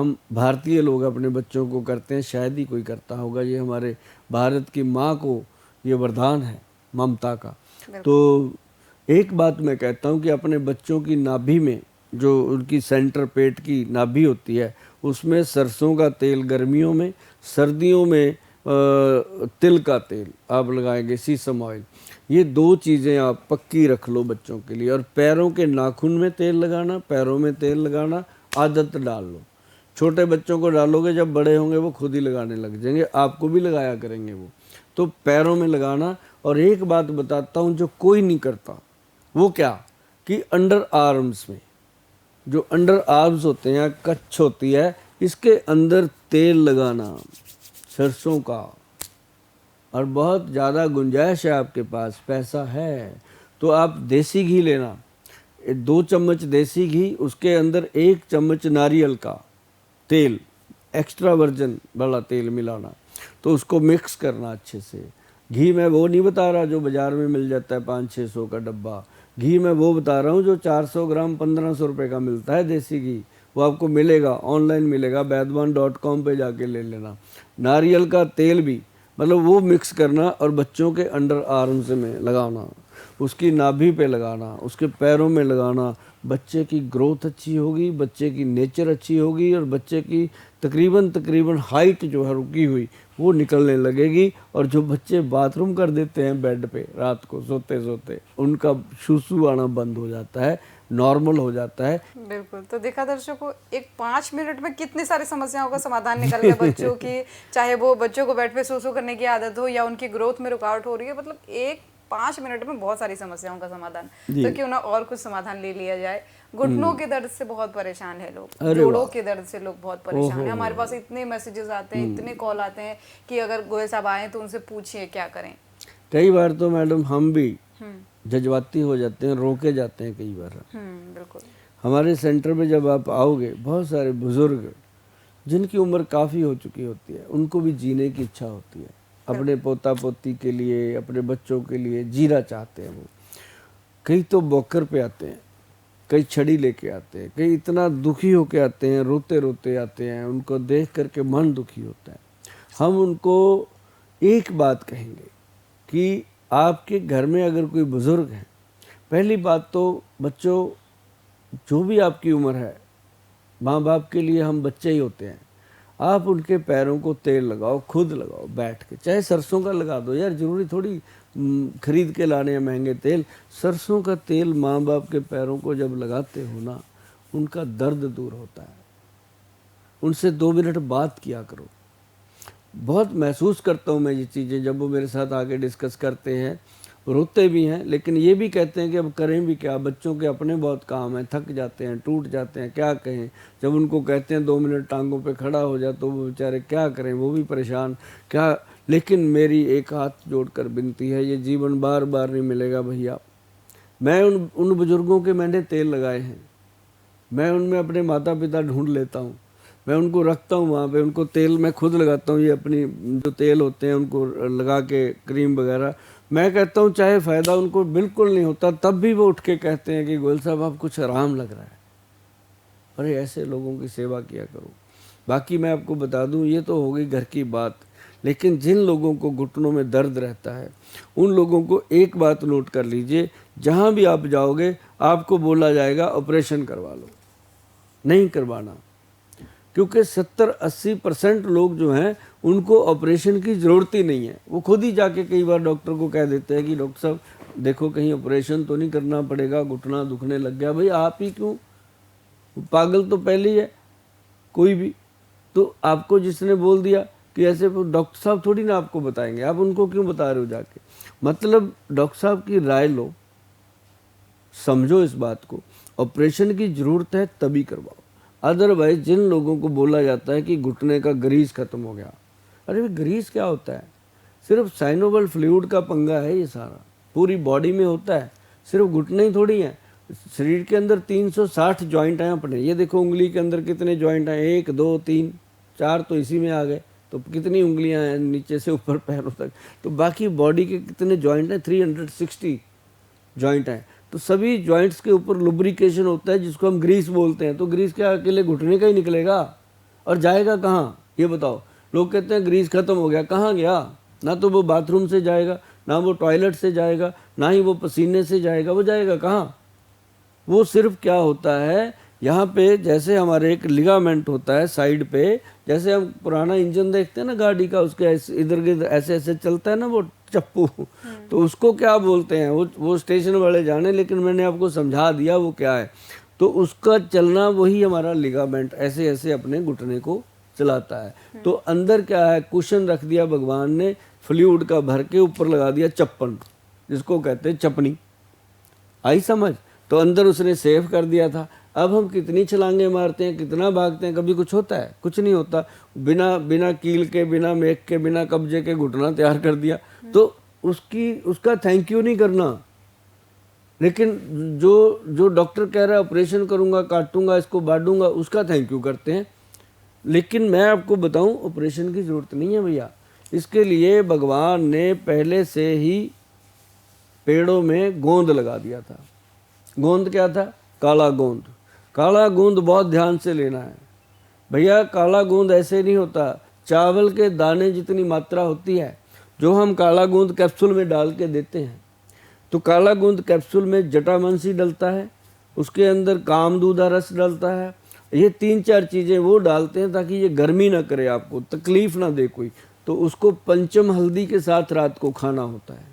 हम भारतीय लोग अपने बच्चों को करते हैं, शायद ही कोई करता होगा। ये हमारे भारत की माँ को ये वरदान है ममता का। तो एक बात मैं कहता हूँ कि अपने बच्चों की नाभि में, जो उनकी सेंटर पेट की नाभि होती है, उसमें सरसों का तेल गर्मियों में, सर्दियों में तिल का तेल आप लगाएंगे, सीसम ऑयल। ये दो चीज़ें आप पक्की रख लो बच्चों के लिए। और पैरों के नाखून में तेल लगाना, पैरों में तेल लगाना आदत डाल लो। छोटे बच्चों को डालोगे, जब बड़े होंगे वो खुद ही लगाने लग जाएंगे, आपको भी लगाया करेंगे वो। तो पैरों में लगाना। और एक बात बताता हूँ जो कोई नहीं करता, वो क्या कि अंडर आर्म्स में, जो अंडर आर्म्स होते हैं, कच्छ होती है, इसके अंदर तेल लगाना सरसों का। और बहुत ज़्यादा गुंजाइश है आपके पास, पैसा है तो आप देसी घी लेना, 2 चम्मच देसी घी, उसके अंदर 1 चम्मच नारियल का तेल, एक्स्ट्रा वर्जन वाला तेल मिलाना। तो उसको मिक्स करना अच्छे से। घी मैं वो नहीं बता रहा जो बाज़ार में मिल जाता है 500-600 का डब्बा। घी मैं वो बता रहा हूँ जो 400 ग्राम 1500 रुपये का मिलता है देसी घी। वो आपको मिलेगा, ऑनलाइन मिलेगा, वैद्यवान.com पे जाके ले लेना। नारियल का तेल भी, मतलब वो मिक्स करना और बच्चों के अंडर आर्म्स में लगाना, उसकी नाभि पे लगाना, उसके पैरों में लगाना। बच्चे की ग्रोथ अच्छी होगी, बच्चे की नेचर अच्छी होगी, और बच्चे की तकरीबन हाइट जो है रुकी हुई वो निकलने लगेगी। और जो बच्चे बाथरूम कर देते हैं बेड पे रात को सोते सोते, उनका सूसू आना बंद हो जाता है, नॉर्मल हो जाता है। बिल्कुल। तो देखा दर्शकों, एक 5 मिनट में कितनी सारी समस्याओं का समाधान निकल गया बच्चों की, चाहे वो बच्चों को बेड पे सूसू करने की आदत हो या उनकी ग्रोथ में रुकावट हो रही है। मतलब एक 5 मिनट में बहुत सारी समस्याओं का समाधान। तो क्यों ना और कुछ समाधान ले लिया जाए। घुटनों के दर्द से बहुत परेशान है लोग, जोड़ों के दर्द से लोग बहुत परेशान है। हमारे पास इतने मैसेजेस आते हैं, इतने कॉल आते हैं कि अगर गोयल साहब आए तो उनसे पूछिए क्या करें। कई बार तो मैडम हम भी जज्बाती हो जाते हैं, रोके जाते हैं कई बार। बिल्कुल। हमारे सेंटर में जब आप आओगे, बहुत सारे बुजुर्ग जिनकी उम्र काफ़ी हो चुकी होती है, उनको भी जीने की इच्छा होती है, अपने पोता पोती के लिए, अपने बच्चों के लिए जीना चाहते हैं वो। कई तो बॉकर पे आते हैं, कई छड़ी लेके आते हैं, कई इतना दुखी होके आते हैं, रोते रोते आते हैं, उनको देख करके मन दुखी होता है। हम उनको एक बात कहेंगे कि आपके घर में अगर कोई बुज़ुर्ग है, पहली बात तो बच्चों, जो भी आपकी उम्र है, माँ बाप के लिए हम बच्चे ही होते हैं। आप उनके पैरों को तेल लगाओ, खुद लगाओ बैठ के, चाहे सरसों का लगा दो यार, ज़रूरी थोड़ी खरीद के लाने हैं महंगे तेल। सरसों का तेल माँ बाप के पैरों को जब लगाते हो ना, उनका दर्द दूर होता है। उनसे 2 मिनट बात किया करो। बहुत महसूस करता हूँ मैं ये चीज़ें, जब वो मेरे साथ आके डिस्कस करते हैं, रोते भी हैं, लेकिन ये भी कहते हैं कि अब करें भी क्या, बच्चों के अपने बहुत काम हैं, थक जाते हैं, टूट जाते हैं, क्या कहें। जब उनको कहते हैं 2 मिनट टांगों पे खड़ा हो जा, तो वो बेचारे क्या करें, वो भी परेशान क्या। लेकिन मेरी एक हाथ जोड़कर विनती है, ये जीवन बार बार नहीं मिलेगा भैया। मैं उन बुज़ुर्गों के मैंने तेल लगाए हैं, मैं उनमें अपने माता पिता ढूंढ लेता हूँ, मैं उनको रखता हूँ वहाँ पे, उनको तेल मैं खुद लगाता हूँ। ये अपनी जो तेल होते हैं उनको लगा के, क्रीम वगैरह, मैं कहता हूँ चाहे फ़ायदा उनको बिल्कुल नहीं होता, तब भी वो उठ के कहते हैं कि गोयल साहब आप कुछ आराम लग रहा है। अरे ऐसे लोगों की सेवा किया करो। बाकी मैं आपको बता दूँ, ये तो हो गई घर की बात, लेकिन जिन लोगों को घुटनों में दर्द रहता है, उन लोगों को एक बात नोट कर लीजिए, जहाँ भी आप जाओगे आपको बोला जाएगा ऑपरेशन करवा लो, नहीं करवाना। क्योंकि 70-80% लोग जो हैं उनको ऑपरेशन की ज़रूरत ही नहीं है। वो खुद ही जाके कई बार डॉक्टर को कह देते हैं कि डॉक्टर साहब देखो कहीं ऑपरेशन तो नहीं करना पड़ेगा, घुटना दुखने लग गया। भाई आप ही क्यों, पागल तो पहले ही है कोई भी। तो आपको जिसने बोल दिया कि ऐसे, डॉक्टर साहब थोड़ी ना आपको बताएंगे, आप उनको क्यों बता रहे हो जाके। मतलब डॉक्टर साहब की राय लो, समझो इस बात को, ऑपरेशन की ज़रूरत है तभी करवाओ। अदरवाइज जिन लोगों को बोला जाता है कि घुटने का ग्रीस खत्म हो गया, अरे ग्रीस क्या होता है, सिर्फ साइनोवल फ्लूइड का पंगा है ये सारा, पूरी बॉडी में होता है, सिर्फ घुटने ही थोड़ी हैं। शरीर के अंदर 360 जॉइंट हैं अपने, ये देखो उंगली के अंदर कितने जॉइंट हैं, 1 2 3 4 तो इसी में आ गए, तो कितनी उंगलियां हैं नीचे से ऊपर पैरों तक। तो बाकी बॉडी के कितने जॉइंट हैं, 360 जॉइंट हैं। तो सभी जॉइंट्स के ऊपर लुब्रिकेशन होता है जिसको हम ग्रीस बोलते हैं। तो ग्रीस क्या अकेले घुटने का ही निकलेगा, और जाएगा कहाँ ये बताओ। लोग कहते हैं ग्रीस खत्म हो गया, कहाँ गया? ना तो वो बाथरूम से जाएगा, ना वो टॉयलेट से जाएगा, ना ही वो पसीने से जाएगा, वो जाएगा कहाँ? वो सिर्फ क्या होता है, यहाँ पे जैसे हमारे एक लिगामेंट होता है साइड पे, जैसे हम पुराना इंजन देखते हैं ना गाड़ी का, उसके इधर गिधर ऐसे ऐसे चलता है ना वो चप्पू, तो उसको क्या बोलते हैं वो स्टेशन वाले जाने, लेकिन मैंने आपको समझा दिया वो क्या है। तो उसका चलना वही हमारा लिगामेंट ऐसे ऐसे अपने घुटने को चलाता है। तो अंदर क्या है, कुशन रख दिया भगवान ने फ्लूइड का भर के, ऊपर लगा दिया चप्पन, जिसको कहते हैं चपनी। आई समझ? तो अंदर उसने सेफ कर दिया था। अब हम कितनी छलांगे मारते हैं, कितना भागते हैं, कभी कुछ होता है? कुछ नहीं होता। बिना बिना कील के, बिना मेक के, बिना कब्जे के घुटना तैयार कर दिया, तो उसका थैंक यू नहीं करना। लेकिन जो डॉक्टर कह रहा है ऑपरेशन करूंगा, काटूंगा, इसको बांटूंगा, उसका थैंक यू करते हैं। लेकिन मैं आपको बताऊं, ऑपरेशन की जरूरत नहीं है भैया। इसके लिए भगवान ने पहले से ही पेड़ों में गोंद लगा दिया था। गोंद क्या था? काला गोंद। काला गोंद बहुत ध्यान से लेना है भैया। काला गोंद ऐसे नहीं होता, चावल के दाने जितनी मात्रा होती है, जो हम काला गोंद कैप्सूल में डाल के देते हैं, तो काला गोंद कैप्सूल में जटामांसी डलता है, उसके अंदर कामदूधा रस डलता है, ये 3-4 चीज़ें वो डालते हैं ताकि ये गर्मी ना करे, आपको तकलीफ ना दे कोई। तो उसको पंचम हल्दी के साथ रात को खाना होता है,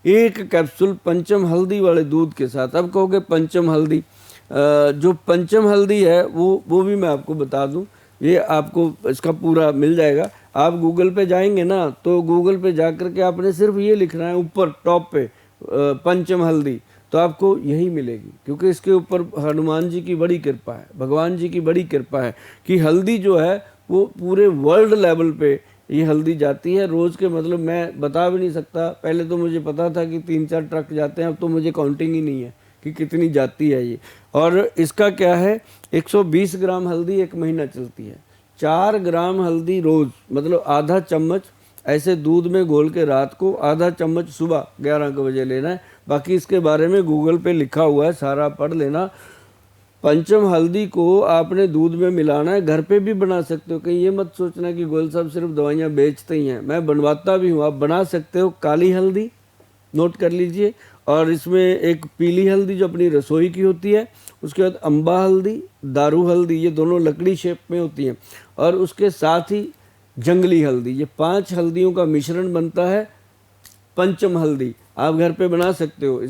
एक कैप्सूल पंचम हल्दी वाले दूध के साथ। अब कहोगे पंचम हल्दी, जो पंचम हल्दी है वो भी मैं आपको बता दूं, ये आपको इसका पूरा मिल जाएगा। आप गूगल पे जाएंगे ना, तो गूगल पे जा कर के आपने सिर्फ ये लिखना है ऊपर टॉप पे पंचम हल्दी, तो आपको यही मिलेगी। क्योंकि इसके ऊपर हनुमान जी की बड़ी कृपा है, भगवान जी की बड़ी कृपा है कि हल्दी जो है वो पूरे वर्ल्ड लेवल पे ये हल्दी जाती है। रोज़ के मतलब मैं बता भी नहीं सकता, पहले तो मुझे पता था कि 3-4 ट्रक जाते हैं, अब तो मुझे काउंटिंग ही नहीं है कि कितनी जाती है ये। और इसका क्या है, 120 ग्राम हल्दी 1 महीना चलती है। 4 ग्राम हल्दी रोज़, मतलब आधा चम्मच ऐसे दूध में घोल के रात को, आधा चम्मच सुबह 11 बजे लेना है। बाकी इसके बारे में गूगल पे लिखा हुआ है, सारा पढ़ लेना। पंचम हल्दी को आपने दूध में मिलाना है, घर पे भी बना सकते हो। कहीं ये मत सोचना कि गोयल साहब सिर्फ दवाइयाँ बेचते ही हैं, मैं बनवाता भी हूँ, आप बना सकते हो। काली हल्दी नोट कर लीजिए, और इसमें एक पीली हल्दी जो अपनी रसोई की होती है, उसके बाद अम्बा हल्दी, दारू हल्दी, ये दोनों लकड़ी शेप में होती हैं, और उसके साथ ही जंगली हल्दी, ये 5 हल्दियों का मिश्रण बनता है पंचम हल्दी। आप घर पे बना सकते हो।